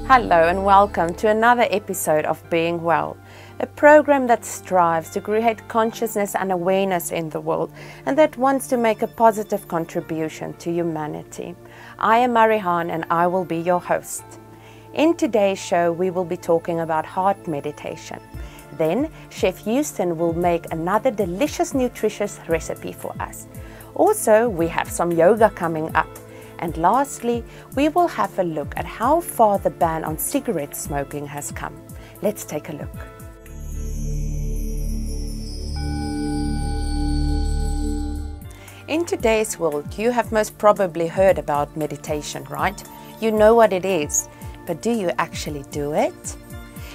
Hello and welcome to another episode of Being Well, a program that strives to create consciousness and awareness in the world and that wants to make a positive contribution to humanity. I am Marihan and I will be your host. In today's show we will be talking about heart meditation. Then Chef Houston will make another delicious nutritious recipe for us. Also we have some yoga coming up. And lastly, we will have a look at how far the ban on cigarette smoking has come. Let's take a look. In today's world, you have most probably heard about meditation, right? You know what it is, but do you actually do it?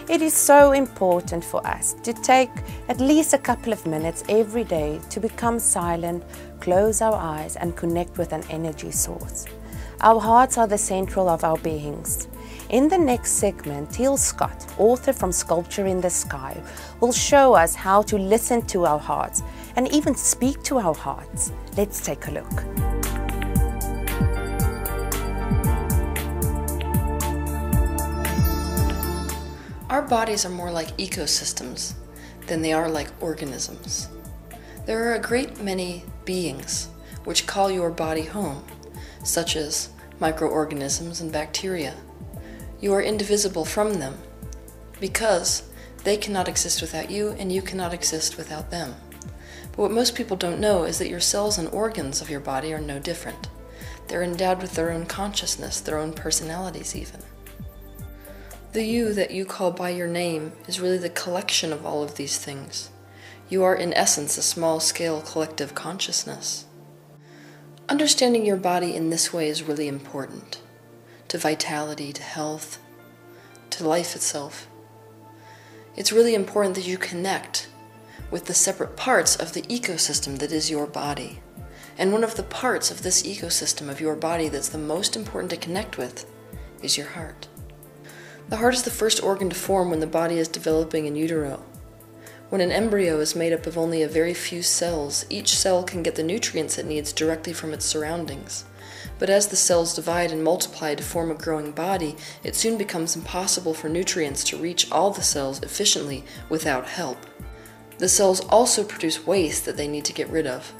It is so important for us to take at least a couple of minutes every day to become silent, close our eyes and connect with an energy source. Our hearts are the central of our beings. In the next segment, Teal Scott, author from Sculpture in the Sky, will show us how to listen to our hearts and even speak to our hearts. Let's take a look. Our bodies are more like ecosystems than they are like organisms. There are a great many beings which call your body home, such as microorganisms and bacteria. You are indivisible from them because they cannot exist without you and you cannot exist without them. But what most people don't know is that your cells and organs of your body are no different. They're endowed with their own consciousness, their own personalities even. The you that you call by your name is really the collection of all of these things. You are in essence a small-scale collective consciousness. Understanding your body in this way is really important to vitality, to health, to life itself. It's really important that you connect with the separate parts of the ecosystem that is your body. And one of the parts of this ecosystem of your body that's the most important to connect with is your heart. The heart is the first organ to form when the body is developing in utero. When an embryo is made up of only a very few cells, each cell can get the nutrients it needs directly from its surroundings. But as the cells divide and multiply to form a growing body, it soon becomes impossible for nutrients to reach all the cells efficiently without help. The cells also produce waste that they need to get rid of.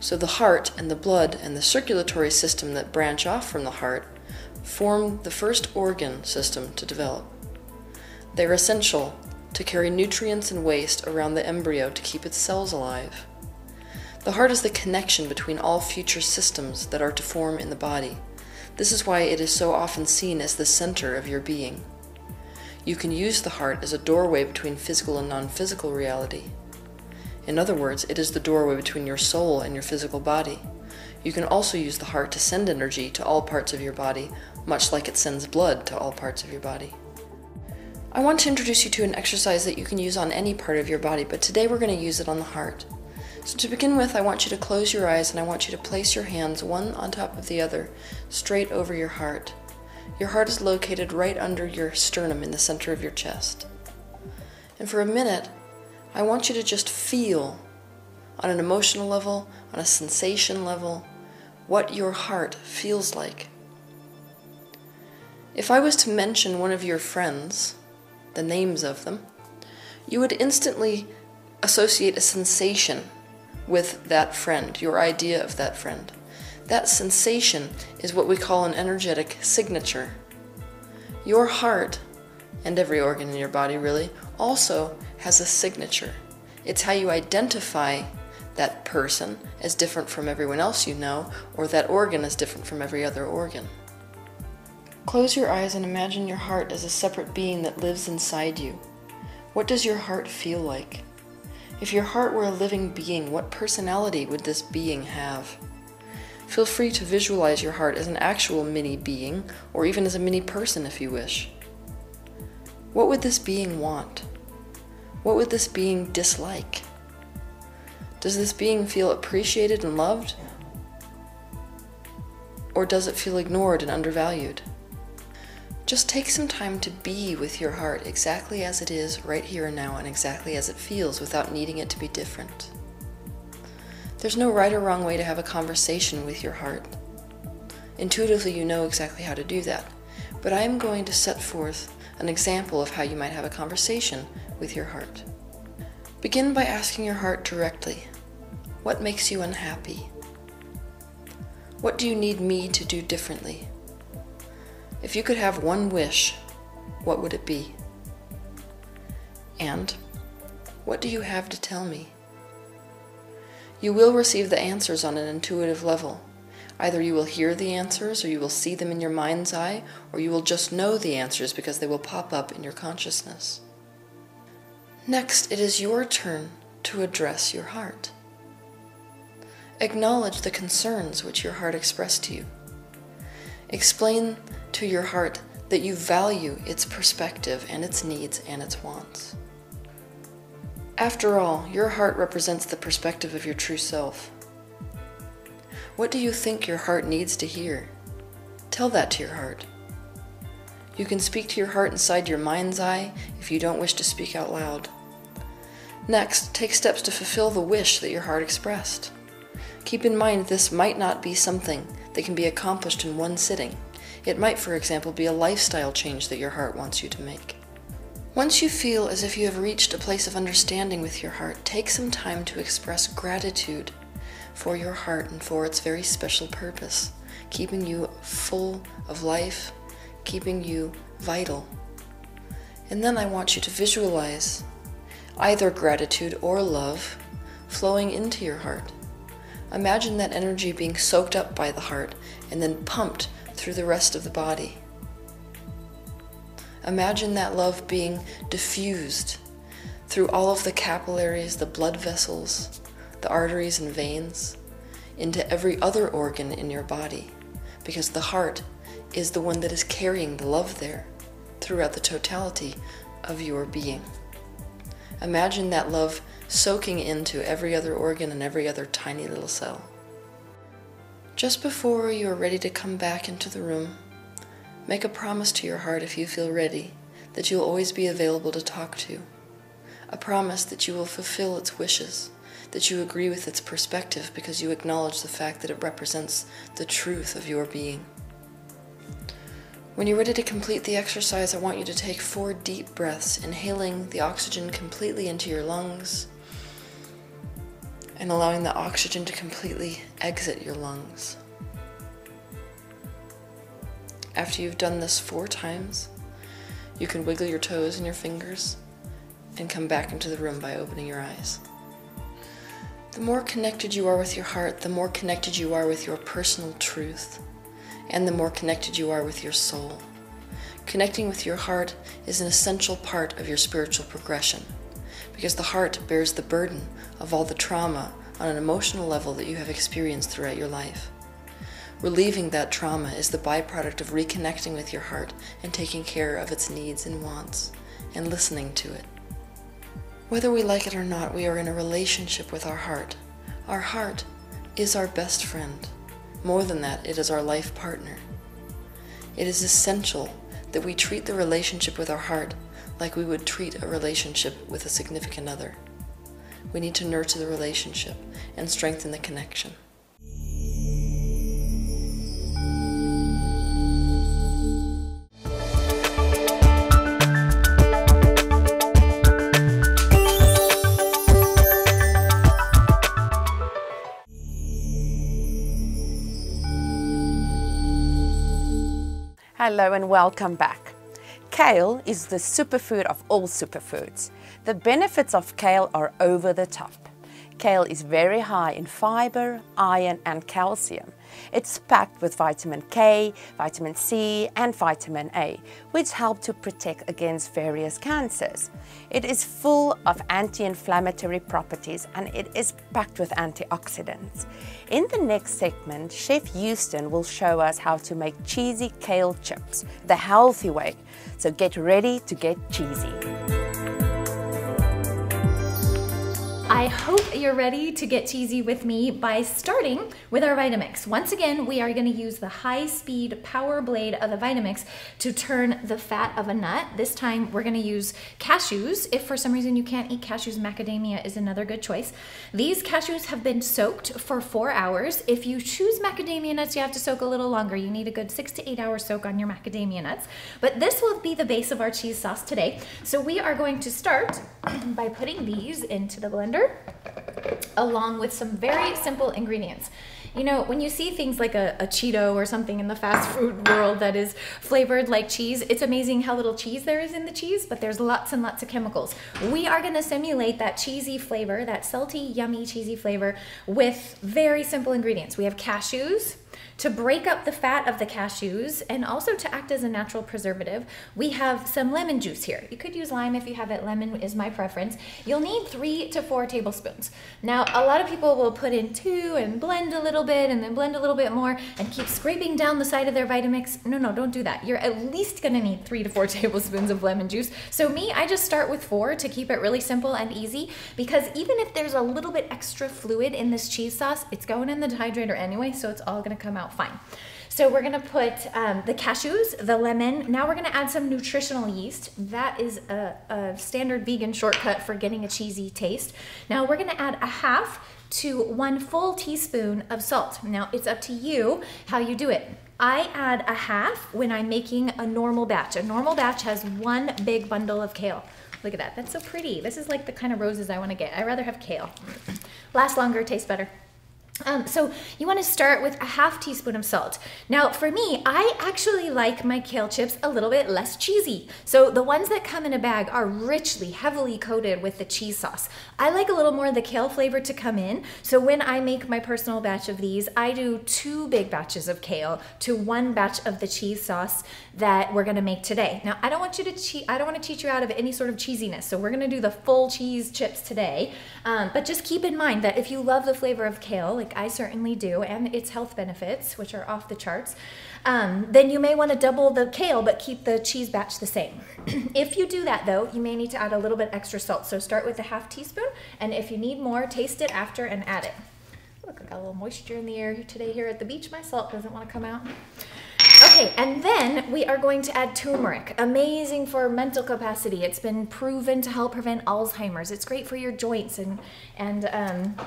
So the heart and the blood and the circulatory system that branch off from the heart form the first organ system to develop. They are essential to carry nutrients and waste around the embryo to keep its cells alive. The heart is the connection between all future systems that are to form in the body. This is why it is so often seen as the center of your being. You can use the heart as a doorway between physical and non-physical reality. In other words, it is the doorway between your soul and your physical body. You can also use the heart to send energy to all parts of your body, much like it sends blood to all parts of your body. I want to introduce you to an exercise that you can use on any part of your body, but today we're going to use it on the heart. So to begin with, I want you to close your eyes and I want you to place your hands one on top of the other, straight over your heart. Your heart is located right under your sternum in the center of your chest. And for a minute, I want you to just feel, on an emotional level, on a sensation level, what your heart feels like. If I was to mention one of your friends, the names of them, you would instantly associate a sensation with that friend, your idea of that friend. That sensation is what we call an energetic signature. Your heart, and every organ in your body really, also has a signature. It's how you identify that person as different from everyone else you know, or that organ as different from every other organ. Close your eyes and imagine your heart as a separate being that lives inside you. What does your heart feel like? If your heart were a living being, what personality would this being have? Feel free to visualize your heart as an actual mini being, or even as a mini person if you wish. What would this being want? What would this being dislike? Does this being feel appreciated and loved? Or does it feel ignored and undervalued? Just take some time to be with your heart exactly as it is right here and now and exactly as it feels without needing it to be different. There's no right or wrong way to have a conversation with your heart. Intuitively you know exactly how to do that, but I am going to set forth an example of how you might have a conversation with your heart. Begin by asking your heart directly, what makes you unhappy? What do you need me to do differently? If you could have one wish, what would it be? And what do you have to tell me? You will receive the answers on an intuitive level. Either you will hear the answers, or you will see them in your mind's eye, or you will just know the answers because they will pop up in your consciousness. Next, it is your turn to address your heart. Acknowledge the concerns which your heart expressed to you. Explain to your heart that you value its perspective and its needs and its wants. After all, your heart represents the perspective of your true self. What do you think your heart needs to hear? Tell that to your heart. You can speak to your heart inside your mind's eye if you don't wish to speak out loud. Next, take steps to fulfill the wish that your heart expressed. Keep in mind this might not be something that can be accomplished in one sitting. It might, for example, be a lifestyle change that your heart wants you to make. Once you feel as if you have reached a place of understanding with your heart, take some time to express gratitude for your heart and for its very special purpose, keeping you full of life, keeping you vital. And then I want you to visualize either gratitude or love flowing into your heart. Imagine that energy being soaked up by the heart and then pumped through the rest of the body. Imagine that love being diffused through all of the capillaries, the blood vessels, the arteries and veins, into every other organ in your body, because the heart is the one that is carrying the love there throughout the totality of your being. Imagine that love soaking into every other organ and every other tiny little cell. Just before you are ready to come back into the room, make a promise to your heart, if you feel ready, that you'll always be available to talk to. A promise that you will fulfill its wishes, that you agree with its perspective because you acknowledge the fact that it represents the truth of your being. When you're ready to complete the exercise, I want you to take 4 deep breaths, inhaling the oxygen completely into your lungs and allowing the oxygen to completely exit your lungs. After you've done this 4 times, you can wiggle your toes and your fingers and come back into the room by opening your eyes. The more connected you are with your heart, the more connected you are with your personal truth, and the more connected you are with your soul. Connecting with your heart is an essential part of your spiritual progression, because the heart bears the burden of all the trauma on an emotional level that you have experienced throughout your life. Relieving that trauma is the byproduct of reconnecting with your heart and taking care of its needs and wants and listening to it. Whether we like it or not, we are in a relationship with our heart. Our heart is our best friend. More than that, it is our life partner. It is essential that we treat the relationship with our heart like we would treat a relationship with a significant other. We need to nurture the relationship and strengthen the connection. Hello and welcome back. Kale is the superfood of all superfoods. The benefits of kale are over the top. Kale is very high in fiber, iron and calcium. It's packed with vitamin K, vitamin C and vitamin A, which help to protect against various cancers. It is full of anti-inflammatory properties and it is packed with antioxidants. In the next segment, Chef Houston will show us how to make cheesy kale chips, the healthy way. So get ready to get cheesy. I I hope you're ready to get cheesy with me by starting with our Vitamix. Once again, we are going to use the high-speed power blade of the Vitamix to turn the fat of a nut. This time we're going to use cashews. If for some reason you can't eat cashews, macadamia is another good choice. These cashews have been soaked for 4 hours. If you choose macadamia nuts, you have to soak a little longer. You need a good 6 to 8 hour soak on your macadamia nuts. But this will be the base of our cheese sauce today. So we are going to start by putting these into the blender along with some very simple ingredients. You know, when you see things like a Cheeto or something in the fast food world that is flavored like cheese, it's amazing how little cheese there is in the cheese, but there's lots and lots of chemicals. We are going to simulate that cheesy flavor, that salty, yummy, cheesy flavor with very simple ingredients. We have cashews to break up the fat of the cashews and also to act as a natural preservative. We have some lemon juice here. You could use lime if you have it. Lemon is my preference. You'll need 3 to 4 tablespoons. Now, a lot of people will put in 2 and blend a little bit and then blend a little bit more and keep scraping down the side of their Vitamix. No, don't do that. You're at least gonna need 3 to 4 tablespoons of lemon juice. So me, I just start with 4 to keep it really simple and easy, because even if there's a little bit extra fluid in this cheese sauce, it's going in the dehydrator anyway, so it's all gonna come out fine. So we're gonna put the cashews, the lemon. Now we're gonna add some nutritional yeast. That is a standard vegan shortcut for getting a cheesy taste. Now we're gonna add a half to 1 full teaspoon of salt. Now it's up to you how you do it. I add a half when I'm making a normal batch. A normal batch has 1 big bundle of kale. Look at that, that's so pretty. This is like the kind of roses I wanna get. I'd rather have kale. Lasts longer, tastes better. So you want to start with a half teaspoon of salt. Now for me, I actually like my kale chips a little bit less cheesy. So the ones that come in a bag are richly, heavily coated with the cheese sauce. I like a little more of the kale flavor to come in. So when I make my personal batch of these, I do 2 big batches of kale to 1 batch of the cheese sauce that we're gonna make today. Now I don't want to cheat you out of any sort of cheesiness. So we're gonna do the full cheese chips today. But just keep in mind that if you love the flavor of kale, like I certainly do, and its health benefits, which are off the charts, then you may want to double the kale but keep the cheese batch the same. If you do that though, you may need to add a little bit extra salt. So start with a half teaspoon, and if you need more, taste it after and add it. Look, I got a little moisture in the air today here at the beach. My salt doesn't want to come out. Okay, and then we are going to add turmeric. Amazing for mental capacity. It's been proven to help prevent Alzheimer's. It's great for your joints and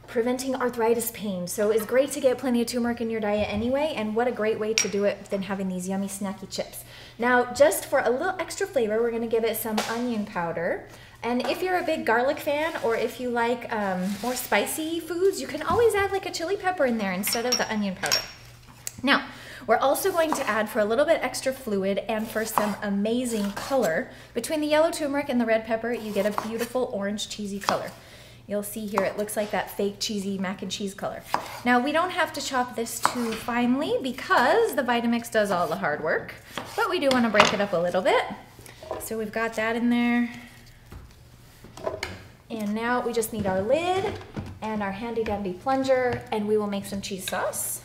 preventing arthritis pain. So it's great to get plenty of turmeric in your diet anyway, and what a great way to do it than having these yummy snacky chips. Now, just for a little extra flavor, we're gonna give it some onion powder. And if you're a big garlic fan, or if you like more spicy foods, you can always add like a chili pepper in there instead of the onion powder. Now, we're also going to add, for a little bit extra fluid and for some amazing color, between the yellow turmeric and the red pepper, you get a beautiful orange cheesy color. You'll see here, it looks like that fake cheesy mac and cheese color. Now, we don't have to chop this too finely because the Vitamix does all the hard work, but we do want to break it up a little bit. So we've got that in there. And now we just need our lid and our handy dandy plunger, and we will make some cheese sauce.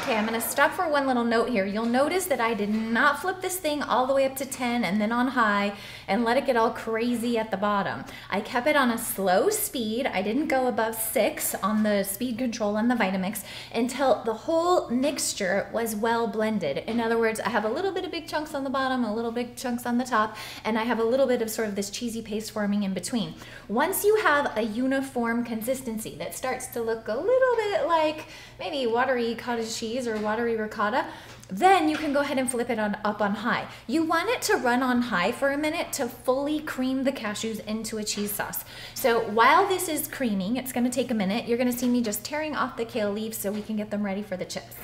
I'm going to stop for one little note here. You'll notice that I did not flip this thing all the way up to 10 and then on high and let it get all crazy at the bottom. I kept it on a slow speed. I didn't go above 6 on the speed control on the Vitamix until the whole mixture was well blended. In other words, I have a little bit of big chunks on the bottom, a little big chunks on the top, and I have a little bit of sort of this cheesy paste forming in between. Once you have a uniform consistency that starts to look a little bit like maybe watery cottage cheese or watery ricotta, then you can go ahead and flip it up on high. You want it to run on high for a minute to fully cream the cashews into a cheese sauce. So while this is creaming, it's gonna take a minute. You're gonna see me just tearing off the kale leaves so we can get them ready for the chips.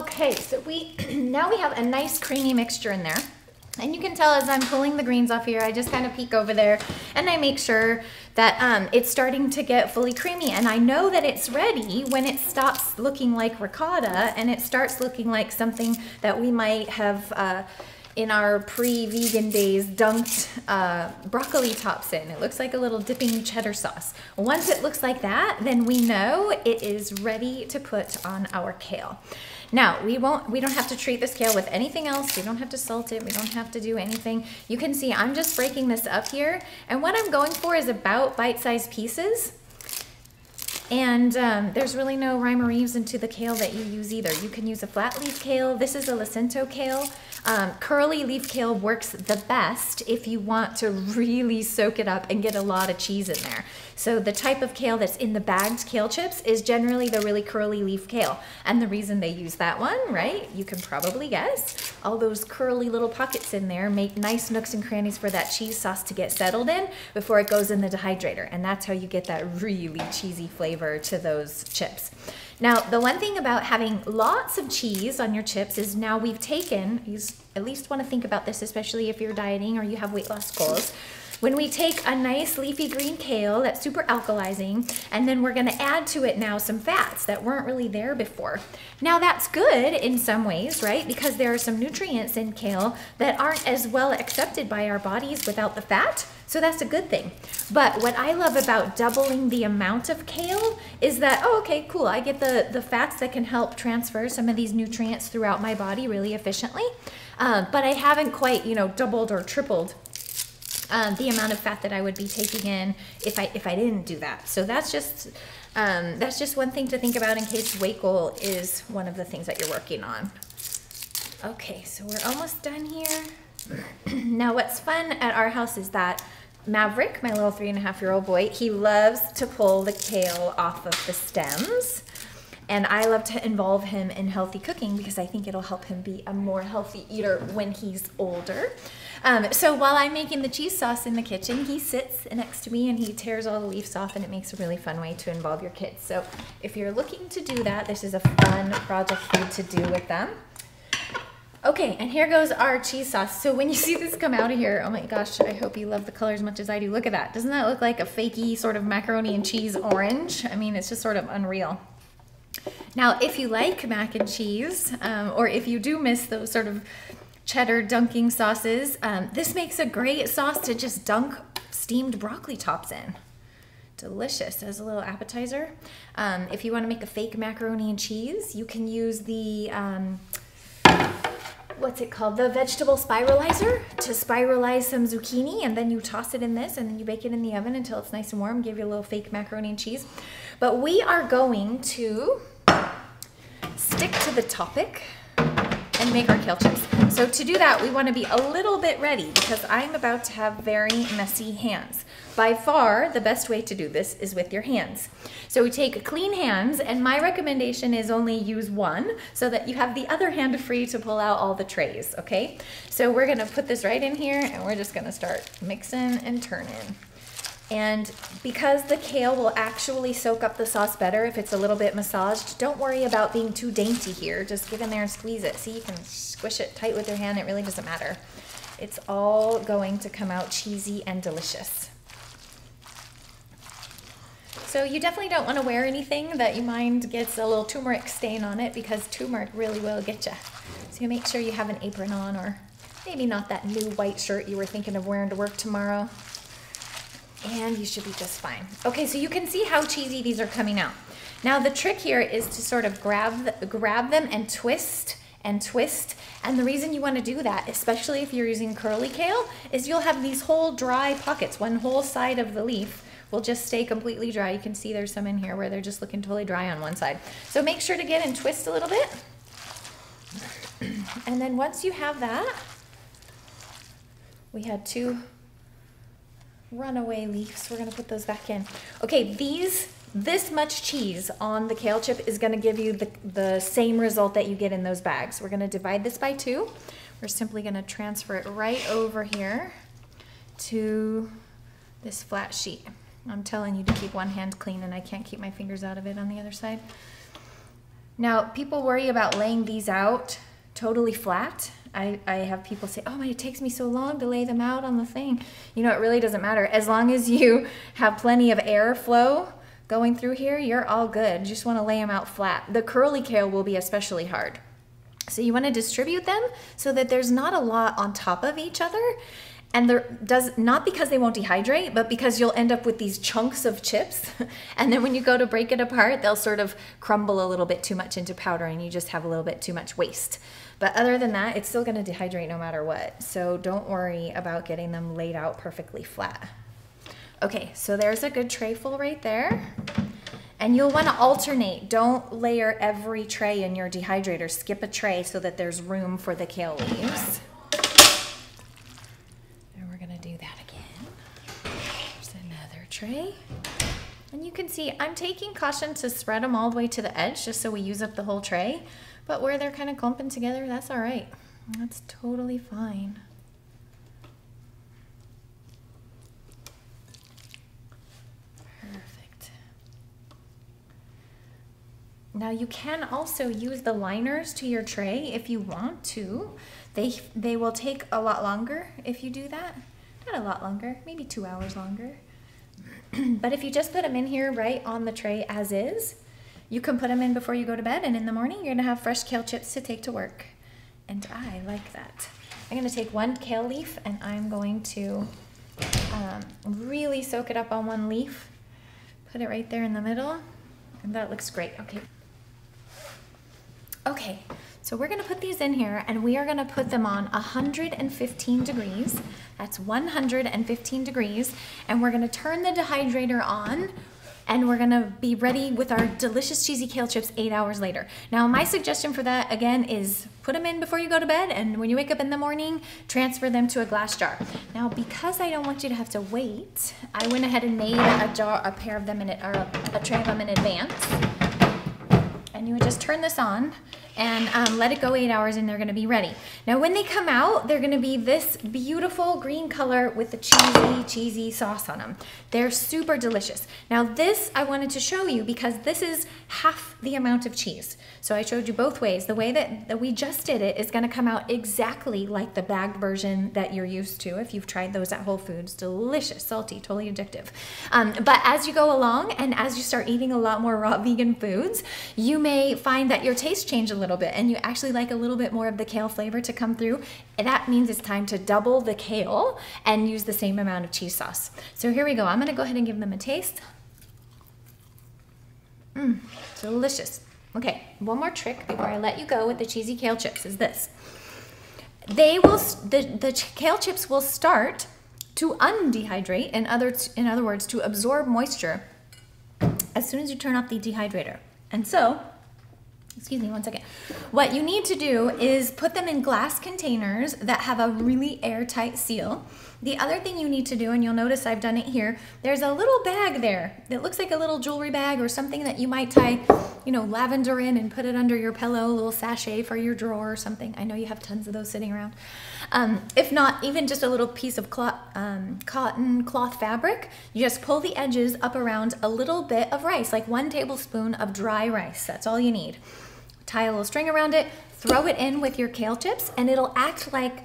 Okay, so now we have a nice creamy mixture in there. And you can tell as I'm pulling the greens off here, I just kind of peek over there and I make sure that it's starting to get fully creamy. And I know that it's ready when it stops looking like ricotta and it starts looking like something that we might have in our pre-vegan days dunked broccoli tops in. It looks like a little dipping cheddar sauce. Once it looks like that, then we know it is ready to put on our kale. Now, we don't have to treat this kale with anything else. We don't have to salt it. We don't have to do anything. You can see I'm just breaking this up here. And what I'm going for is about bite-sized pieces. And there's really no rhyme or reason to the kale that you use either. You can use a flat leaf kale. This is a Lacento kale. Curly leaf kale works the best if you want to really soak it up and get a lot of cheese in there. So the type of kale that's in the bagged kale chips is generally the really curly leaf kale. And the reason they use that one, right, you can probably guess. All those curly little pockets in there make nice nooks and crannies for that cheese sauce to get settled in before it goes in the dehydrator. And that's how you get that really cheesy flavor to those chips. Now, the one thing about having lots of cheese on your chips is now we've taken, you at least want to think about this, especially if you're dieting or you have weight loss goals. When we take a nice leafy green kale that's super alkalizing, and then we're going to add to it now some fats that weren't really there before. Now that's good in some ways, right? Because there are some nutrients in kale that aren't as well accepted by our bodies without the fat. So that's a good thing. But what I love about doubling the amount of kale is that, oh, okay, cool. I get the fats that can help transfer some of these nutrients throughout my body really efficiently. But I haven't quite, doubled or tripled the amount of fat that I would be taking in if I didn't do that. So that's just one thing to think about in case weight goal is one of the things that you're working on. Okay, so we're almost done here. Now what's fun at our house is that Maverick, my little 3.5-year-old boy, he loves to pull the kale off of the stems. And I love to involve him in healthy cooking because I think it'll help him be a more healthy eater when he's older. So while I'm making the cheese sauce in the kitchen, he sits next to me and he tears all the leaves off, and it makes a really fun way to involve your kids. So if you're looking to do that, this is a fun project for you to do with them. Okay, and here goes our cheese sauce. So when you see this come out of here, oh my gosh, I hope you love the color as much as I do. Look at that. Doesn't that look like a fakey sort of macaroni and cheese orange? I mean, it's just sort of unreal. Now, if you like mac and cheese, or if you do miss those sort of cheddar dunking sauces, this makes a great sauce to just dunk steamed broccoli tops in. Delicious as a little appetizer. If you want to make a fake macaroni and cheese, you can use the what's it called? The vegetable spiralizer to spiralize some zucchini, and then you toss it in this and then you bake it in the oven until it's nice and warm, give you a little fake macaroni and cheese. But we are going to stick to the topic and make our kale chips. So to do that, we want to be a little bit ready because I'm about to have very messy hands. By far, the best way to do this is with your hands. So we take clean hands, and my recommendation is only use one so that you have the other hand free to pull out all the trays, okay? So we're gonna put this right in here and we're just gonna start mixing and turning. And because the kale will actually soak up the sauce better if it's a little bit massaged, don't worry about being too dainty here. Just get in there and squeeze it. See, you can squish it tight with your hand. It really doesn't matter. It's all going to come out cheesy and delicious. So you definitely don't want to wear anything that you mind gets a little turmeric stain on it, because turmeric really will get you. So you make sure you have an apron on, or maybe not that new white shirt you were thinking of wearing to work tomorrow. And you should be just fine. Okay, so you can see how cheesy these are coming out. Now the trick here is to sort of grab them and twist and twist. And the reason you want to do that, especially if you're using curly kale, is you'll have these whole dry pockets. One whole side of the leaf will just stay completely dry. You can see there's some in here where they're just looking totally dry on one side. So make sure to get and twist a little bit. And then once you have that, we had two runaway leaves. We're gonna put those back in. Okay, this much cheese on the kale chip is gonna give you the same result that you get in those bags. We're gonna divide this by 2. We're simply gonna transfer it right over here to this flat sheet. I'm telling you to keep one hand clean, and I can't keep my fingers out of it on the other side. Now, people worry about laying these out totally flat. I have people say, oh, it takes me so long to lay them out on the thing. You know, it really doesn't matter. As long as you have plenty of airflow going through here, you're all good. You just want to lay them out flat. The curly kale will be especially hard. So you want to distribute them so that there's not a lot on top of each other. And not because they won't dehydrate, but because you'll end up with these chunks of chips. And then when you go to break it apart, they'll sort of crumble a little bit too much into powder and you just have a little bit too much waste. But other than that, it's still going to dehydrate no matter what. So don't worry about getting them laid out perfectly flat. Okay, so there's a good tray full right there. And you'll want to alternate. Don't layer every tray in your dehydrator. Skip a tray so that there's room for the kale leaves. And we're going to do that again. There's another tray. And you can see I'm taking caution to spread them all the way to the edge just so we use up the whole tray. But where they're kind of clumping together, that's all right. That's totally fine. Perfect. Now you can also use the liners to your tray if you want to. They will take a lot longer if you do that. Not a lot longer, maybe 2 hours longer. But if you just put them in here right on the tray as is, you can put them in before you go to bed, and in the morning you're gonna have fresh kale chips to take to work. And I like that. I'm gonna take one kale leaf and I'm going to really soak it up on one leaf. Put it right there in the middle, and that looks great. Okay, so we're gonna put these in here and we are gonna put them on 115 degrees. That's 115 degrees. And we're gonna turn the dehydrator on and we're gonna be ready with our delicious cheesy kale chips 8 hours later. Now, my suggestion for that, again, is put them in before you go to bed, and when you wake up in the morning, transfer them to a glass jar. Now, because I don't want you to have to wait, I went ahead and made a pair of them or a tray of them in advance. And you would just turn this on and let it go 8 hours and they're gonna be ready. Now when they come out, they're gonna be this beautiful green color with the cheesy sauce on them. They're super delicious. Now this I wanted to show you because this is half the amount of cheese. So I showed you both ways. The way that we just did it is gonna come out exactly like the bagged version that you're used to if you've tried those at Whole Foods. Delicious, salty, totally addictive. But as you go along and as you start eating a lot more raw vegan foods, you may find that your taste change a little bit and you actually like a little bit more of the kale flavor to come through. And that means it's time to double the kale and use the same amount of cheese sauce. So here we go. I'm gonna go ahead and give them a taste. Delicious. Okay, one more trick before I let you go with the cheesy kale chips is this. The kale chips will start to undehydrate, in other words, to absorb moisture as soon as you turn off the dehydrator. And so, excuse me one second. What you need to do is put them in glass containers that have a really airtight seal. The other thing you need to do, and you'll notice I've done it here, there's a little bag there that looks like a little jewelry bag or something that you might tie, you know, lavender in and put it under your pillow, a little sachet for your drawer or something. I know you have tons of those sitting around. If not, even just a little piece of cotton cloth fabric, you just pull the edges up around a little bit of rice, like 1 tablespoon of dry rice. That's all you need. Tie a little string around it, throw it in with your kale chips, and it'll act like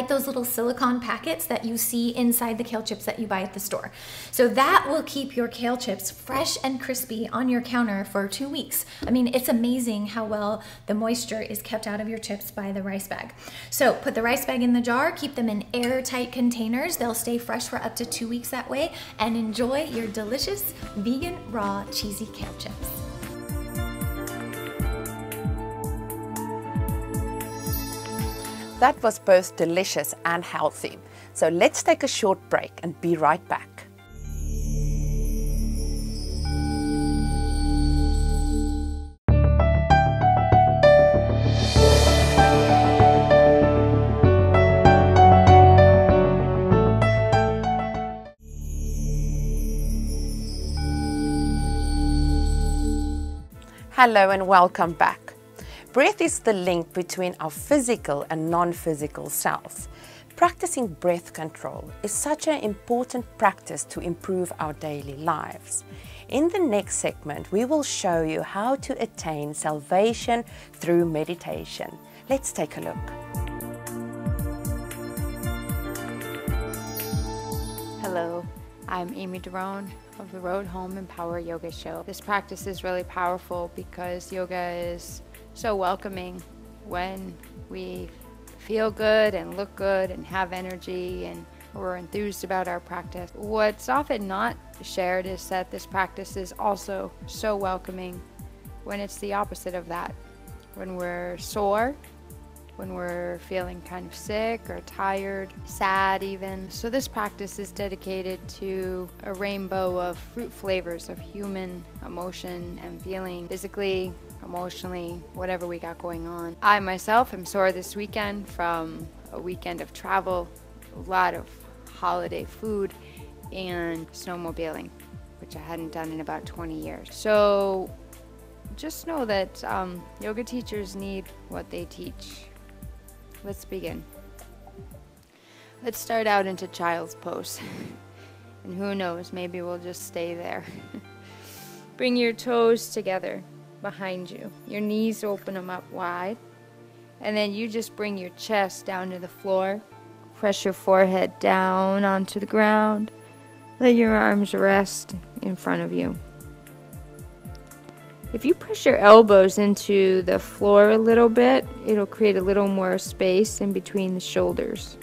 those little silicone packets that you see inside the kale chips that you buy at the store. So that will keep your kale chips fresh and crispy on your counter for 2 weeks. I mean, it's amazing how well the moisture is kept out of your chips by the rice bag. So put the rice bag in the jar, keep them in airtight containers. They'll stay fresh for up to 2 weeks that way, and enjoy your delicious vegan raw cheesy kale chips. That was both delicious and healthy. So let's take a short break and be right back. Hello and welcome back. Breath is the link between our physical and non-physical self. Practicing breath control is such an important practice to improve our daily lives. In the next segment, we will show you how to attain salvation through meditation. Let's take a look. Hello, I'm Amy Derone of the Road Home Empower Yoga Show. This practice is really powerful because yoga is so welcoming when we feel good and look good and have energy and we're enthused about our practice. What's often not shared is that this practice is also so welcoming when it's the opposite of that. When we're sore, when we're feeling kind of sick or tired, sad even. So this practice is dedicated to a rainbow of fruit flavors of human emotion and feeling, physically, emotionally, whatever we got going on. I myself am sore this weekend from a weekend of travel, a lot of holiday food, and snowmobiling, which I hadn't done in about 20 years. So just know that yoga teachers need what they teach. Let's begin. Let's start out into child's pose. And who knows, maybe we'll just stay there. Bring your toes together behind you. Your knees, open them up wide. And then you just bring your chest down to the floor. Press your forehead down onto the ground. Let your arms rest in front of you. If you push your elbows into the floor a little bit, it'll create a little more space in between the shoulders.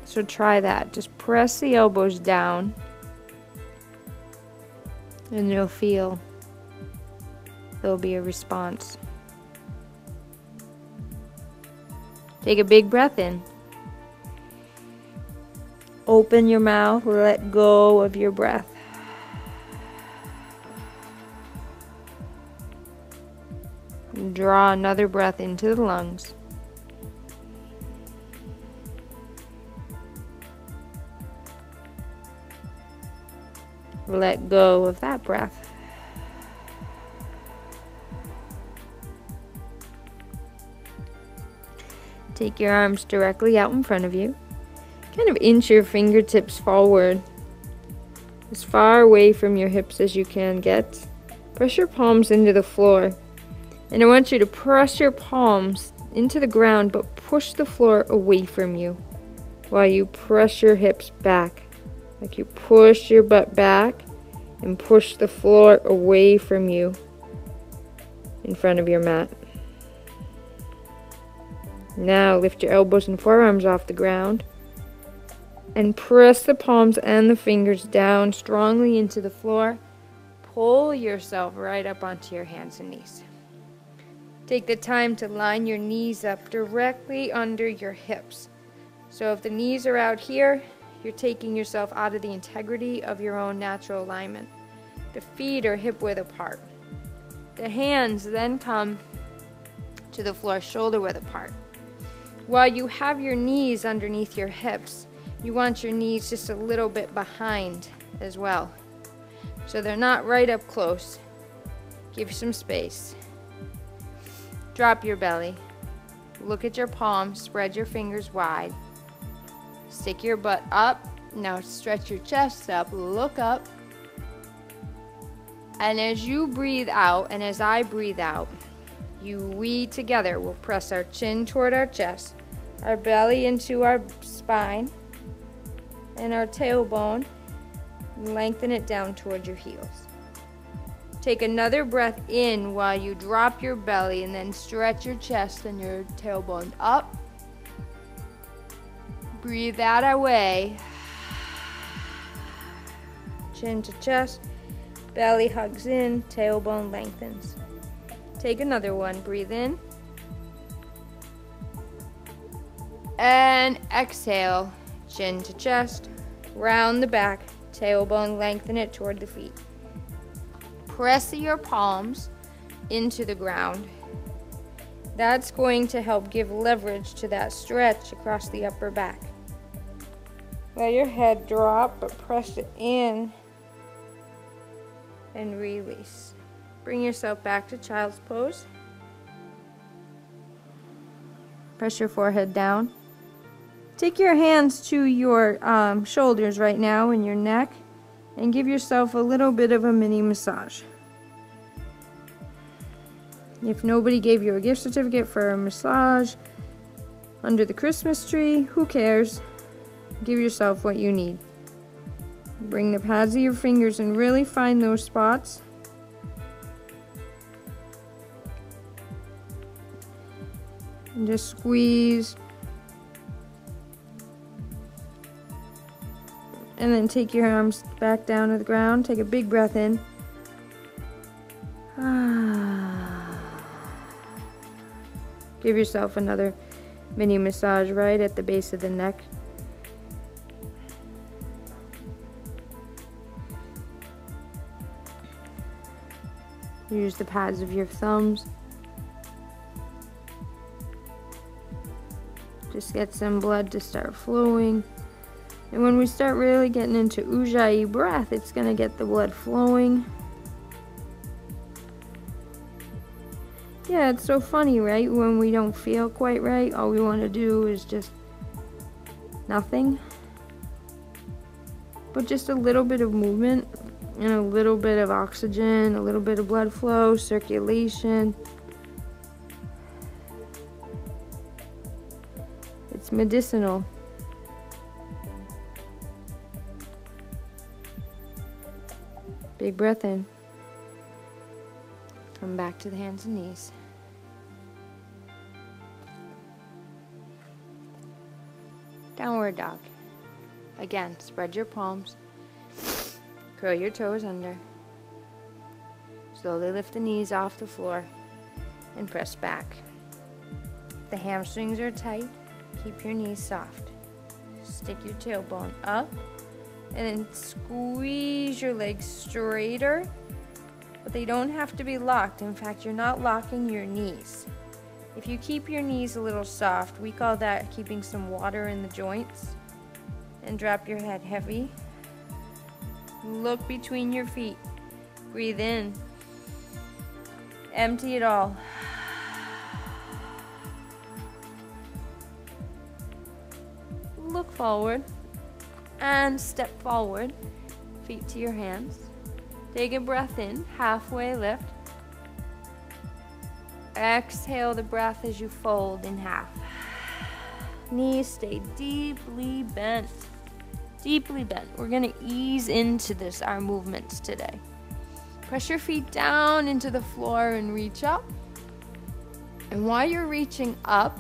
So try that. Just press the elbows down and you'll feel there'll be a response. Take a big breath in. Open your mouth, let go of your breath. Draw another breath into the lungs. Let go of that breath. Take your arms directly out in front of you. Kind of inch your fingertips forward, as far away from your hips as you can get. Press your palms into the floor. And I want you to press your palms into the ground, but push the floor away from you while you press your hips back. Like you push your butt back and push the floor away from you in front of your mat. Now lift your elbows and forearms off the ground and press the palms and the fingers down strongly into the floor. Pull yourself right up onto your hands and knees. Take the time to line your knees up directly under your hips. So if the knees are out here, you're taking yourself out of the integrity of your own natural alignment. The feet are hip width apart. The hands then come to the floor shoulder width apart. While you have your knees underneath your hips, you want your knees just a little bit behind as well. So they're not right up close. Give some space. Drop your belly. Look at your palms. Spread your fingers wide. Stick your butt up. Now stretch your chest up. Look up. And as you breathe out, and as I breathe out, we together will press our chin toward our chest, our belly into our spine, and our tailbone. Lengthen it down toward your heels. Take another breath in while you drop your belly and then stretch your chest and your tailbone up. Breathe that away. Chin to chest, belly hugs in, tailbone lengthens. Take another one. Breathe in. And exhale, chin to chest, round the back, tailbone lengthen it toward the feet. Press your palms into the ground. That's going to help give leverage to that stretch across the upper back. Let your head drop, but press it in and release. Bring yourself back to child's pose. Press your forehead down. Take your hands to your shoulders right now and your neck. and give yourself a little bit of a mini massage. If nobody gave you a gift certificate for a massage under the Christmas tree, who cares? Give yourself what you need. Bring the pads of your fingers and really find those spots. And just squeeze. And then take your arms back down to the ground. Take a big breath in. Give yourself another mini massage right at the base of the neck. Use the pads of your thumbs. Just get some blood to start flowing. And when we start really getting into Ujjayi breath, it's going to get the blood flowing. Yeah, it's so funny, right? When we don't feel quite right, all we want to do is just nothing. But just a little bit of movement and a little bit of oxygen, a little bit of blood flow, circulation. It's medicinal. Big breath in. Come back to the hands and knees. Downward dog. Again, spread your palms. Curl your toes under. Slowly lift the knees off the floor and press back. If the hamstrings are tight, keep your knees soft. Stick your tailbone up and then squeeze your legs straighter, but they don't have to be locked. In fact, you're not locking your knees. If you keep your knees a little soft, we call that keeping some water in the joints. And drop your head heavy. Look between your feet. Breathe in. Empty it all. Look forward and step forward. Feet to your hands. Take a breath in, halfway lift. Exhale the breath as you fold in half. Knees stay deeply bent. Deeply bent. We're going to ease into this, our movements today. Press your feet down into the floor and reach up. And while you're reaching up,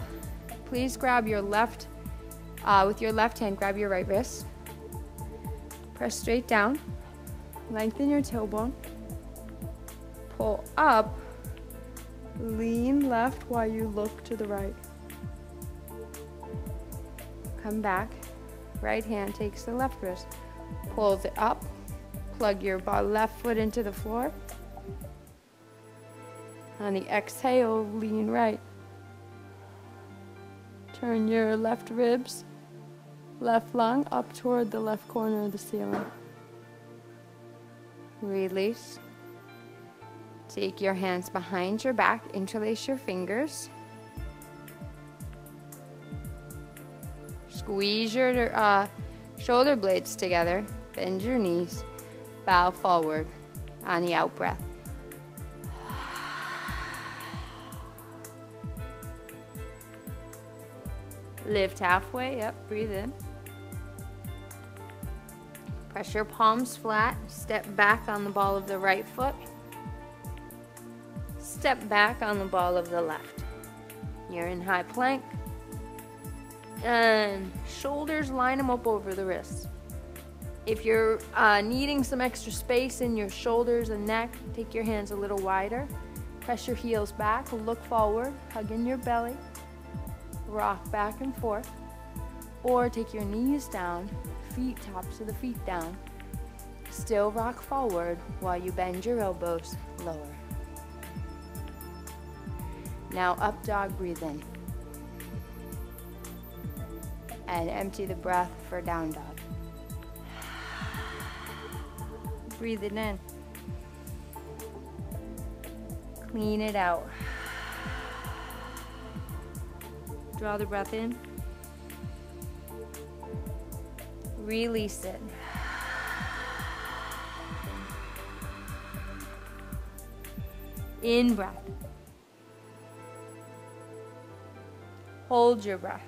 please grab your left, with your left hand, grab your right wrist. Press straight down. Lengthen your tailbone. Pull up. Lean left while you look to the right. Come back. Right hand takes the left wrist, pulls it up, plug your left foot into the floor. On the exhale, lean right. Turn your left ribs, left lung up toward the left corner of the ceiling. Release. Take your hands behind your back, interlace your fingers. Squeeze your shoulder blades together, bend your knees, bow forward on the out breath. Lift halfway up, breathe in. Press your palms flat, step back on the ball of the right foot. Step back on the ball of the left. You're in high plank. And shoulders, line them up over the wrists. If you're needing some extra space in your shoulders and neck, take your hands a little wider. Press your heels back, look forward, hug in your belly. Rock back and forth. Or take your knees down, feet, tops of the feet down. Still rock forward while you bend your elbows lower. Now up dog, breathe in. And empty the breath for down dog. Breathe it in. Clean it out. Draw the breath in. Release it. In breath. Hold your breath.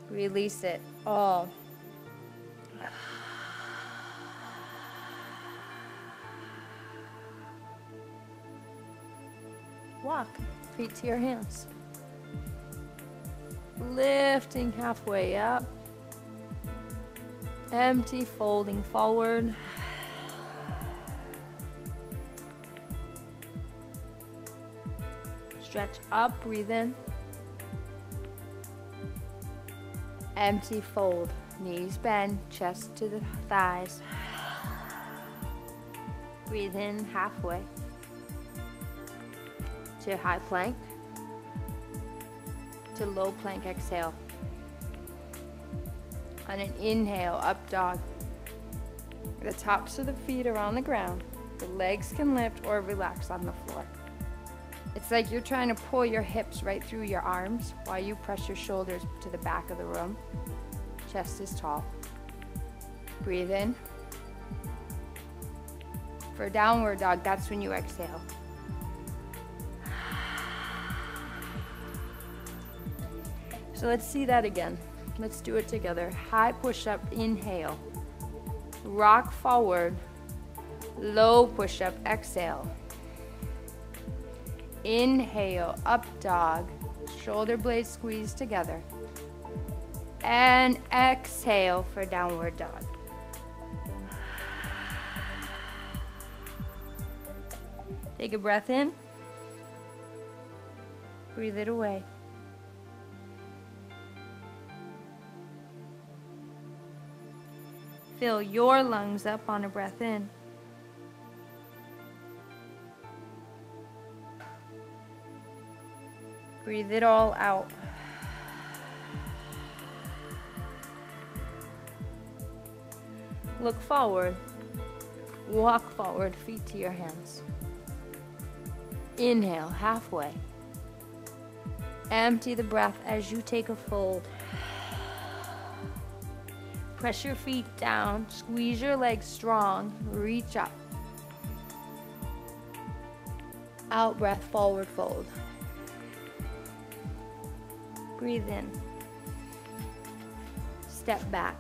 Release it all. Walk, feet to your hands. Lifting halfway up. Empty, folding forward. Stretch up, breathe in. Empty, fold. Knees bend, chest to the thighs. Breathe in halfway. To high plank. To low plank, exhale. On an inhale, up dog. The tops of the feet are on the ground. The legs can lift or relax on the floor. It's like you're trying to pull your hips right through your arms while you press your shoulders to the back of the room. Chest is tall. Breathe in. For downward dog, that's when you exhale. So let's see that again. Let's do it together. High push-up, inhale. Rock forward. Low push-up, exhale. Inhale, up dog. Shoulder blades squeeze together. And exhale for downward dog. Take a breath in. Breathe it away. Fill your lungs up on a breath in. Breathe it all out. Look forward. Walk forward, feet to your hands. Inhale, halfway. Empty the breath as you take a fold. Press your feet down, squeeze your legs strong, reach up. Out breath, forward fold. Breathe in. Step back.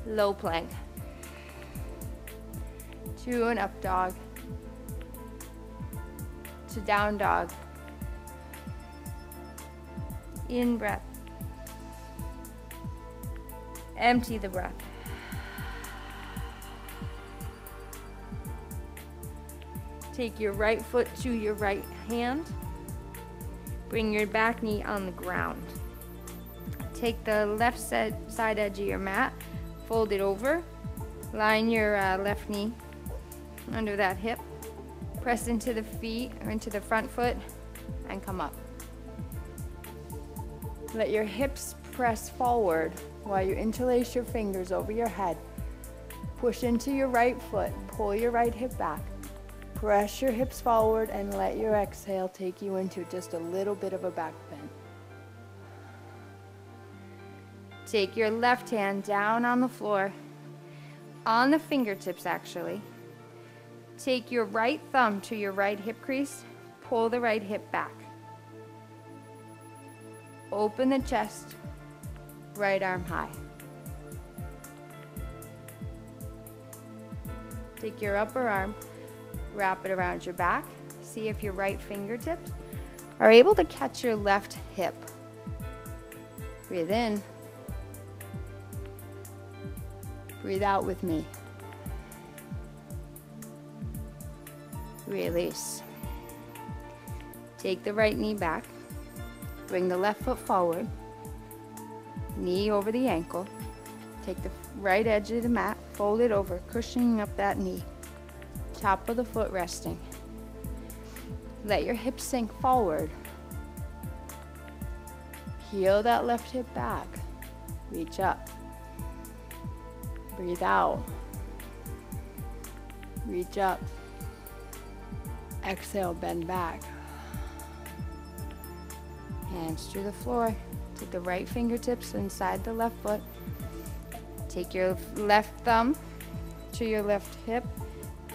Low plank. To an up dog. To down dog. In breath. Empty the breath. Take your right foot to your right hand. Bring your back knee on the ground. Take the left side edge of your mat, fold it over, line your left knee under that hip, press into the feet or into the front foot, and come up. Let your hips press forward while you interlace your fingers over your head. Push into your right foot, pull your right hip back. Press your hips forward and let your exhale take you into just a little bit of a back bend. Take your left hand down on the floor, on the fingertips actually. Take your right thumb to your right hip crease, pull the right hip back. Open the chest, right arm high. Take your upper arm, wrap it around your back. See if your right fingertips are able to catch your left hip. Breathe in. Breathe out with me. Release. Take the right knee back. Bring the left foot forward. Knee over the ankle. Take the right edge of the mat, fold it over, cushioning up that knee. Top of the foot resting. Let your hips sink forward. Heel that left hip back. Reach up. Breathe out. Reach up. Exhale, bend back. Hands to the floor. Take the right fingertips inside the left foot. Take your left thumb to your left hip.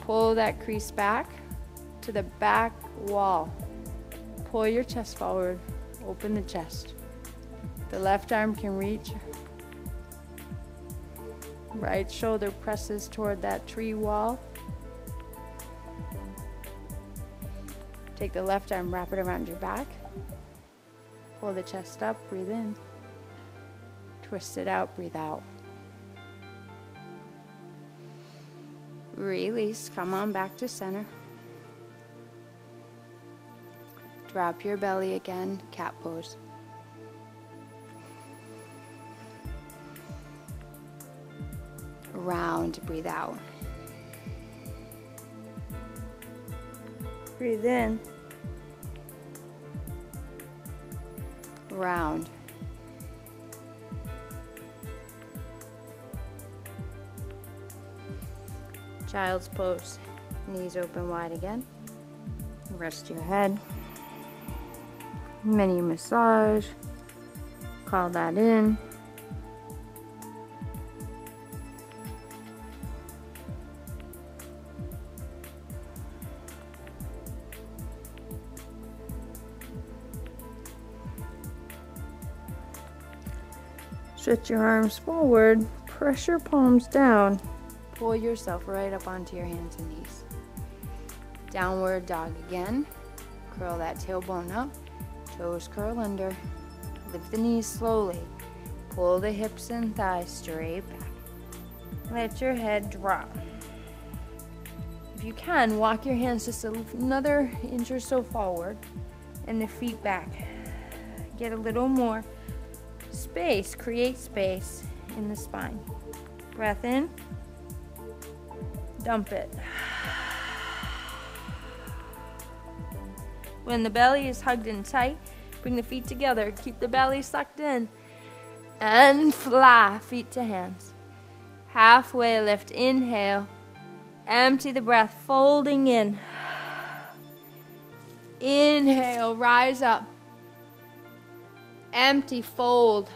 Pull that crease back to the back wall. Pull your chest forward. Open the chest. The left arm can reach. Right shoulder presses toward that tree wall. Take the left arm, wrap it around your back. Pull the chest up, breathe in. Twist it out, breathe out. Release, come on back to center. Drop your belly again, cat pose. Round, breathe out. Breathe in. Round. Child's pose. Knees open wide again. Rest your head. Mini massage. Call that in. Stretch your arms forward, press your palms down. Pull yourself right up onto your hands and knees. Downward dog again. Curl that tailbone up, toes curl under. Lift the knees slowly. Pull the hips and thighs straight back. Let your head drop. If you can, walk your hands just another inch or so forward and the feet back. Get a little more space, create space in the spine. Breath in, dump it. When the belly is hugged in tight, bring the feet together, keep the belly sucked in, and fly, feet to hands. Halfway lift, inhale, empty the breath, folding in. Inhale, rise up. Empty, fold.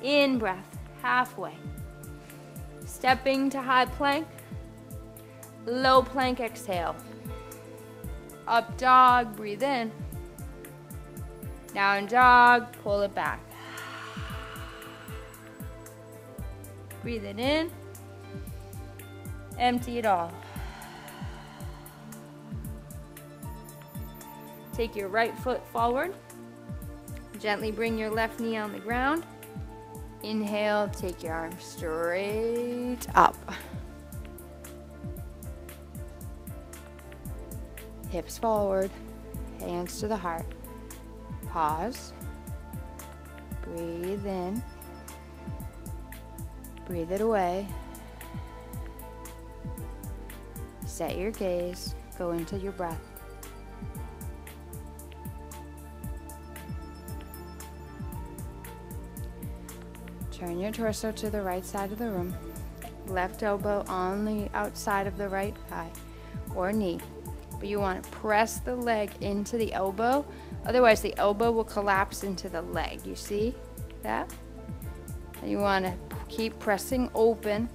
In breath, halfway. Stepping to high plank. Low plank, exhale. Up dog, breathe in. Down dog, pull it back. Breathe it in. Empty it all. Take your right foot forward. Gently bring your left knee on the ground. Inhale, take your arms straight up. Hips forward, hands to the heart. Pause. Breathe in. Breathe it away. Set your gaze. Go into your breath. Turn your torso to the right side of the room. Left elbow on the outside of the right thigh or knee. But you want to press the leg into the elbow. Otherwise, the elbow will collapse into the leg. You see that? And you want to keep pressing open.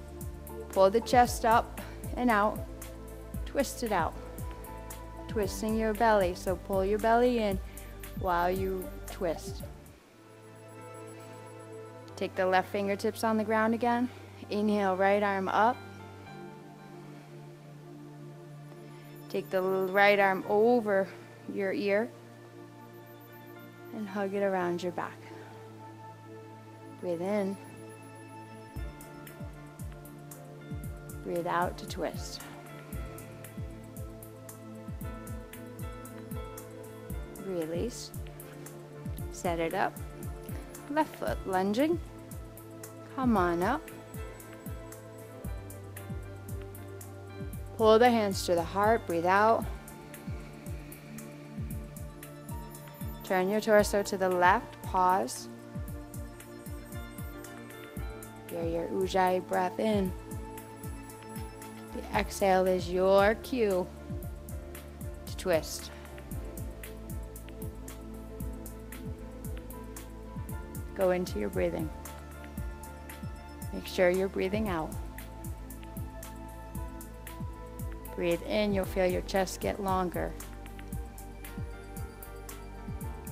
Pull the chest up and out. Twist it out. Twisting your belly. So pull your belly in while you twist. Take the left fingertips on the ground again. Inhale, right arm up. Take the right arm over your ear and hug it around your back. Breathe in. Breathe out to twist. Release. Set it up. Left foot lunging. Come on up. Pull the hands to the heart. Breathe out. Turn your torso to the left. Pause. Hear your Ujjayi breath in. The exhale is your cue to twist. Go into your breathing. Make sure you're breathing out. Breathe in, you'll feel your chest get longer.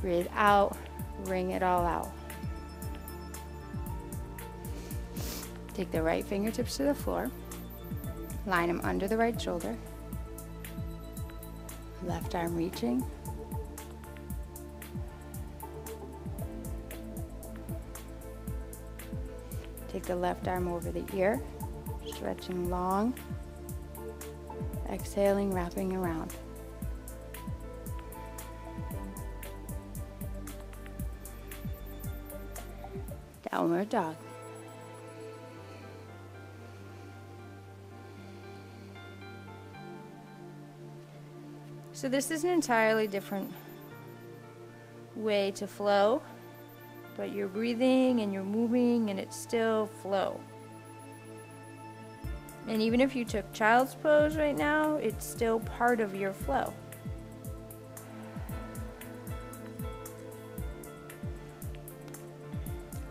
Breathe out, wring it all out. Take the right fingertips to the floor. Line them under the right shoulder. Left arm reaching. Take the left arm over the ear, stretching long. Exhaling, wrapping around. Downward dog. So this is an entirely different way to flow, but you're breathing and you're moving and it's still flow. And even if you took child's pose right now, it's still part of your flow.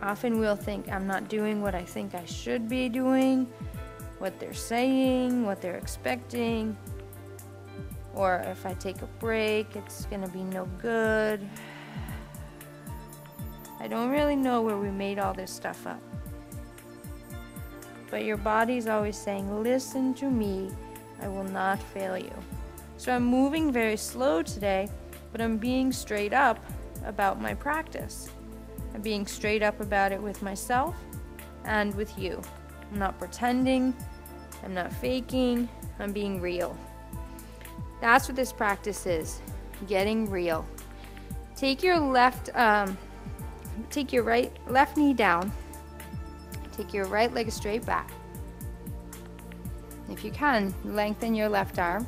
Often we'll think, I'm not doing what I think I should be doing, what they're saying, what they're expecting, or if I take a break, it's gonna be no good. I don't really know where we made all this stuff up. But your body's always saying, listen to me, I will not fail you. So I'm moving very slow today, but I'm being straight up about my practice. I'm being straight up about it with myself and with you. I'm not pretending, I'm not faking, I'm being real. That's what this practice is, getting real. Take your left knee down. Take your right leg straight back. If you can, lengthen your left arm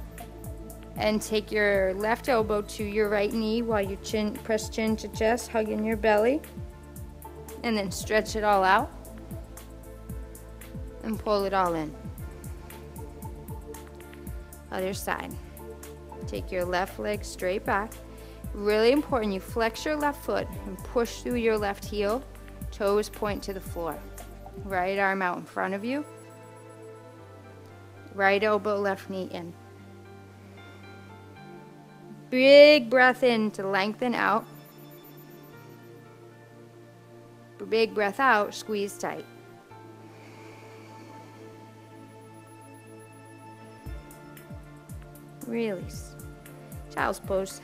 and take your left elbow to your right knee while you press chin to chest, hugging your belly, and then stretch it all out and pull it all in. Other side. Take your left leg straight back. Really important, you flex your left foot and push through your left heel, toes point to the floor. Right arm out in front of you. Right elbow, left knee in. Big breath in to lengthen out. Big breath out, squeeze tight. Release. Child's pose.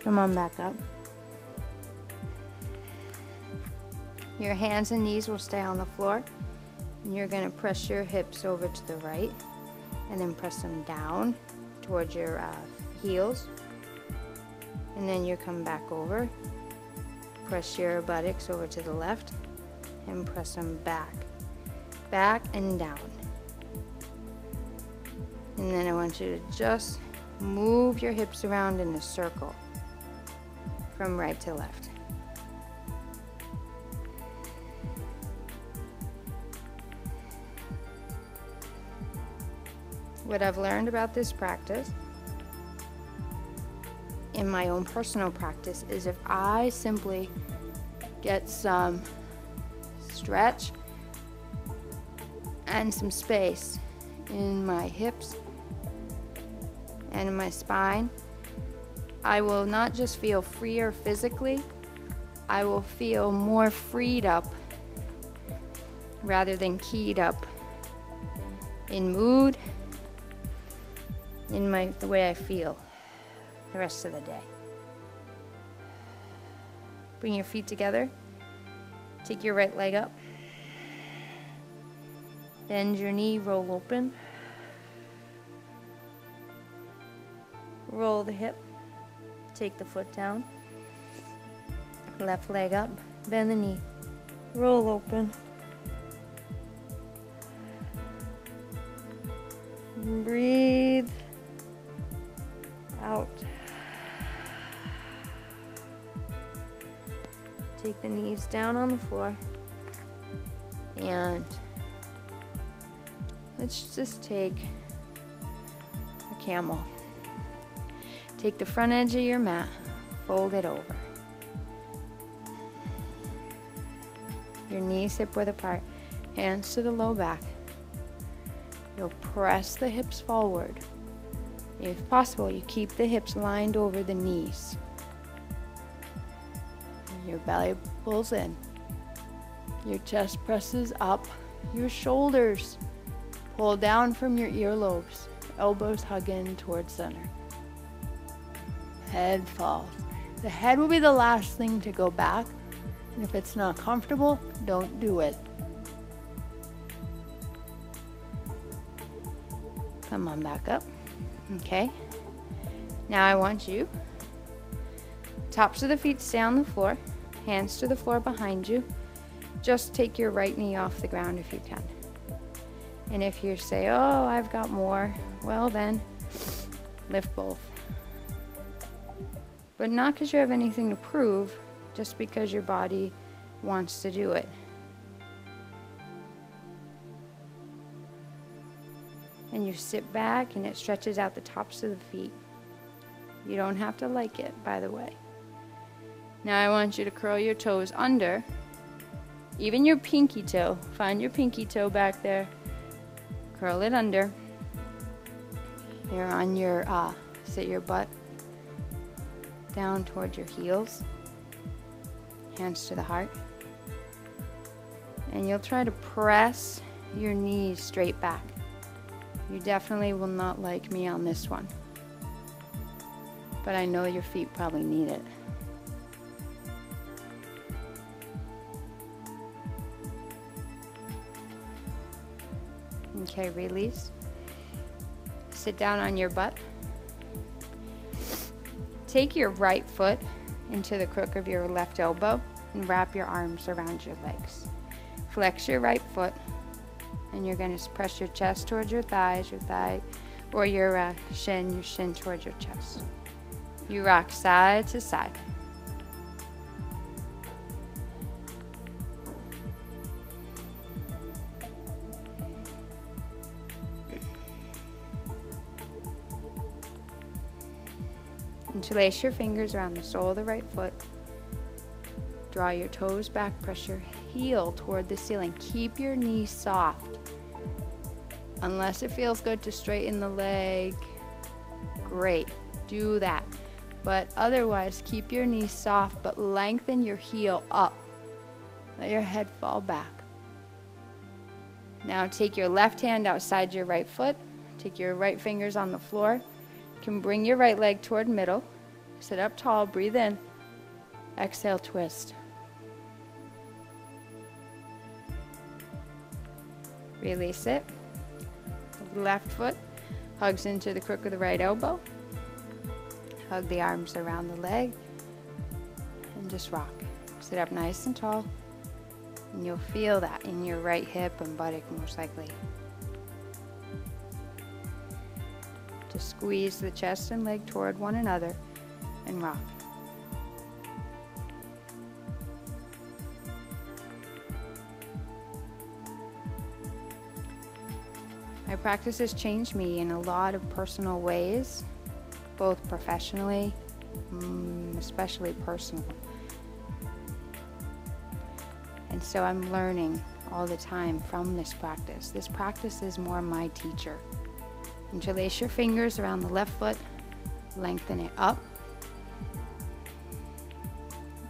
Come on back up. Your hands and knees will stay on the floor. And you're going to press your hips over to the right and then press them down towards your heels. And then you come back over. Press your buttocks over to the left and press them back. Back and down. And then I want you to just move your hips around in a circle from right to left. What I've learned about this practice in my own personal practice is if I simply get some stretch and some space in my hips and in my spine, I will not just feel freer physically, I will feel more freed up rather than keyed up in mood, in the way I feel the rest of the day. Bring your feet together. Take your right leg up. Bend your knee, roll open. Roll the hip. Take the foot down. Left leg up. Bend the knee. Roll open. Breathe out. Take the knees down on the floor. And let's just take camel. Take the front edge of your mat, fold it over. Your knees hip width apart, hands to the low back. You'll press the hips forward. If possible, you keep the hips lined over the knees. Your belly pulls in. Your chest presses up. Your shoulders pull down from your earlobes. Elbows hug in towards center. Head falls. The head will be the last thing to go back. And if it's not comfortable, don't do it. Come on back up. Okay. Now I want you, tops of the feet stay on the floor, hands to the floor behind you. Just take your right knee off the ground if you can. And if you say, oh, I've got more, well then, lift both. But not because you have anything to prove, just because your body wants to do it. And you sit back and it stretches out the tops of the feet. You don't have to like it, by the way. Now I want you to curl your toes under, even your pinky toe. Find your pinky toe back there. Curl it under. You're on your, sit your butt down towards your heels. Hands to the heart. And you'll try to press your knees straight back. You definitely will not like me on this one. But I know your feet probably need it. Okay, release. Sit down on your butt. Take your right foot into the crook of your left elbow and wrap your arms around your legs. Flex your right foot, and you're going to press your chest towards your thighs, or your shin towards your chest. You rock side to side. Interlace your fingers around the sole of the right foot. Draw your toes back, press your heel toward the ceiling. Keep your knees soft. Unless it feels good to straighten the leg, great, do that. But otherwise, keep your knees soft, but lengthen your heel up. Let your head fall back. Now take your left hand outside your right foot. Take your right fingers on the floor. You can bring your right leg toward middle. Sit up tall, breathe in. Exhale, twist. Release it. The left foot hugs into the crook of the right elbow. Hug the arms around the leg. And just rock. Sit up nice and tall. And you'll feel that in your right hip and buttock most likely. Just squeeze the chest and leg toward one another and rock. My practice has changed me in a lot of personal ways, both professionally, especially personal. And so I'm learning all the time from this practice. This practice is more my teacher. Interlace your fingers around the left foot, lengthen it up.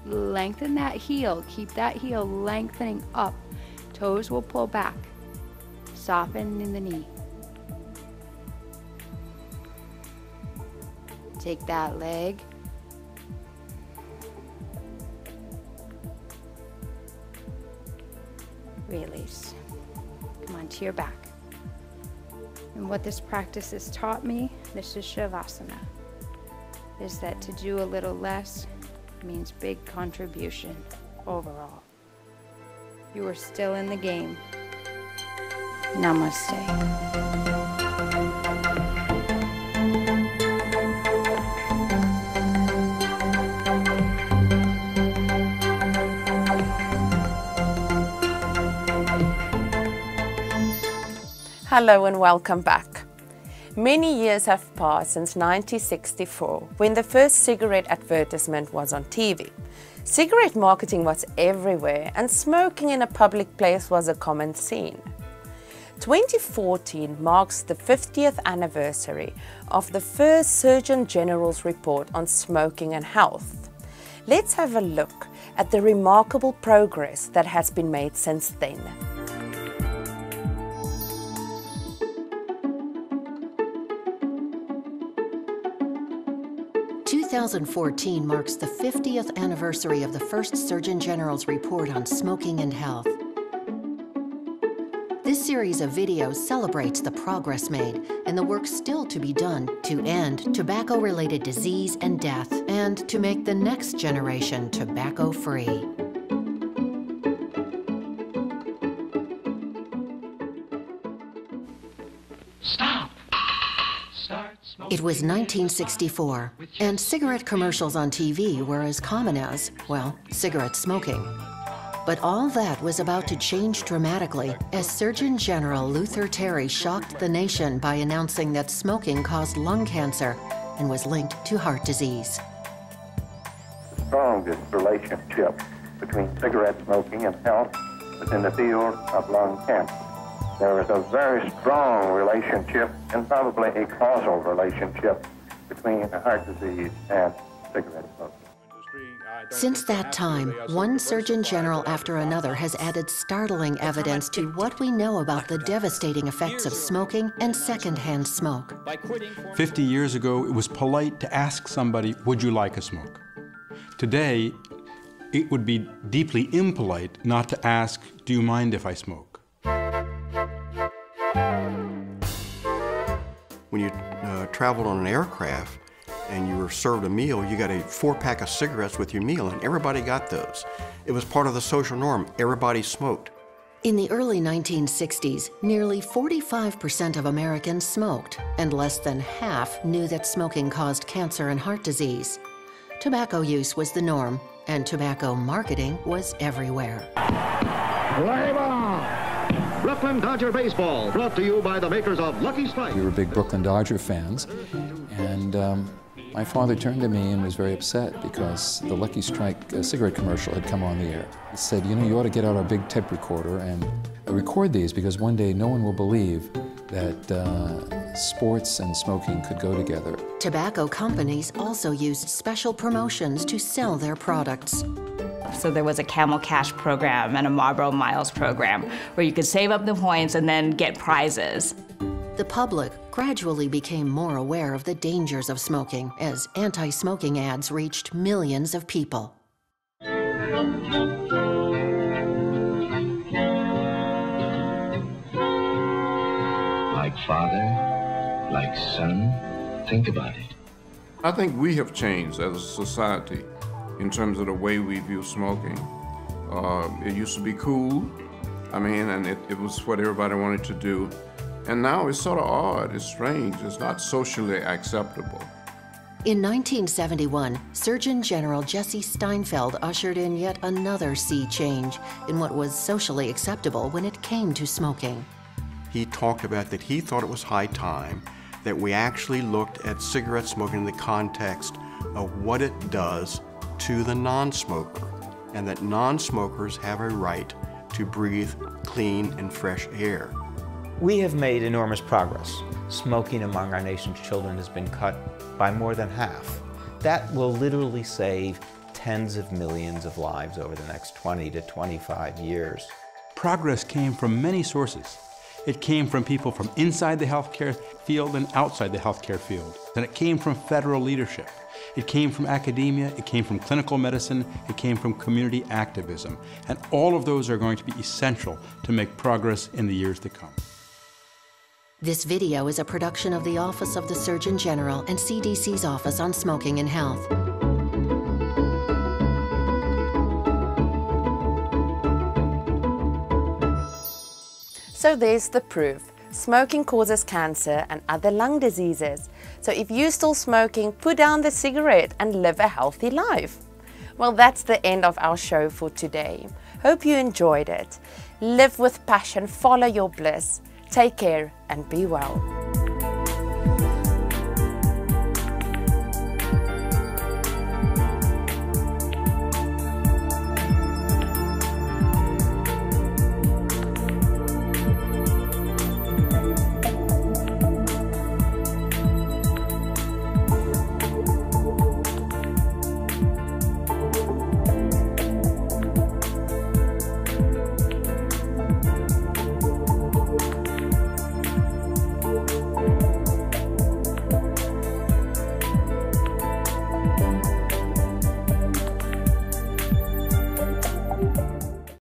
Lengthen that heel, keep that heel lengthening up. Toes will pull back. Soften in the knee. Take that leg. Release. Come on to your back. And what this practice has taught me, this is Shavasana, is that to do a little less means big contribution overall. You are still in the game. Namaste. Hello and welcome back. Many years have passed since 1964, when the first cigarette advertisement was on TV. Cigarette marketing was everywhere, and smoking in a public place was a common scene. 2014 marks the 50th anniversary of the first Surgeon General's report on smoking and health. Let's have a look at the remarkable progress that has been made since then. In 2014 marks the 50th anniversary of the first Surgeon General's report on smoking and health. This series of videos celebrates the progress made and the work still to be done to end tobacco-related disease and death and to make the next generation tobacco-free. Stop! It was 1964, and cigarette commercials on TV were as common as, well, cigarette smoking. But all that was about to change dramatically as Surgeon General Luther Terry shocked the nation by announcing that smoking caused lung cancer and was linked to heart disease. The strongest relationship between cigarette smoking and health is in the field of lung cancer. There is a very strong relationship and probably a causal relationship between heart disease and cigarette smoking. Since that time, one Surgeon General after another has added startling evidence to what we know about the devastating effects of smoking and secondhand smoke. 50 years ago, it was polite to ask somebody, would you like a smoke? Today, it would be deeply impolite not to ask, do you mind if I smoke? When you traveled on an aircraft and you were served a meal, you got a 4-pack of cigarettes with your meal, and everybody got those. It was part of the social norm. Everybody smoked. In the early 1960s, nearly 45% of Americans smoked, and less than half knew that smoking caused cancer and heart disease. Tobacco use was the norm, and tobacco marketing was everywhere. Play ball! Brooklyn Dodger Baseball, brought to you by the makers of Lucky Strike. We were big Brooklyn Dodger fans, and my father turned to me and was very upset because the Lucky Strike cigarette commercial had come on the air. He said, you know, you ought to get out a big tape recorder and record these because one day no one will believe that sports and smoking could go together. Tobacco companies also used special promotions to sell their products. So there was a Camel Cash program and a Marlboro Miles program where you could save up the points and then get prizes. The public gradually became more aware of the dangers of smoking as anti-smoking ads reached millions of people. Like father, like son, think about it. I think we have changed as a society in terms of the way we view smoking. It used to be cool, and it was what everybody wanted to do. And now it's sort of odd, it's strange, it's not socially acceptable. In 1971, Surgeon General Jesse Steinfeld ushered in yet another sea change in what was socially acceptable when it came to smoking. He talked about that he thought it was high time that we actually looked at cigarette smoking in the context of what it does to the non-smoker, and that non-smokers have a right to breathe clean and fresh air. We have made enormous progress. Smoking among our nation's children has been cut by more than half. That will literally save tens of millions of lives over the next 20 to 25 years. Progress came from many sources. It came from people from inside the healthcare field and outside the healthcare field. And it came from federal leadership. It came from academia, it came from clinical medicine, it came from community activism. And all of those are going to be essential to make progress in the years to come. This video is a production of the Office of the Surgeon General and CDC's Office on Smoking and Health. So there's the proof. Smoking causes cancer and other lung diseases. So if you're still smoking, put down the cigarette and live a healthy life. Well, that's the end of our show for today. Hope you enjoyed it. Live with passion, follow your bliss. Take care and be well.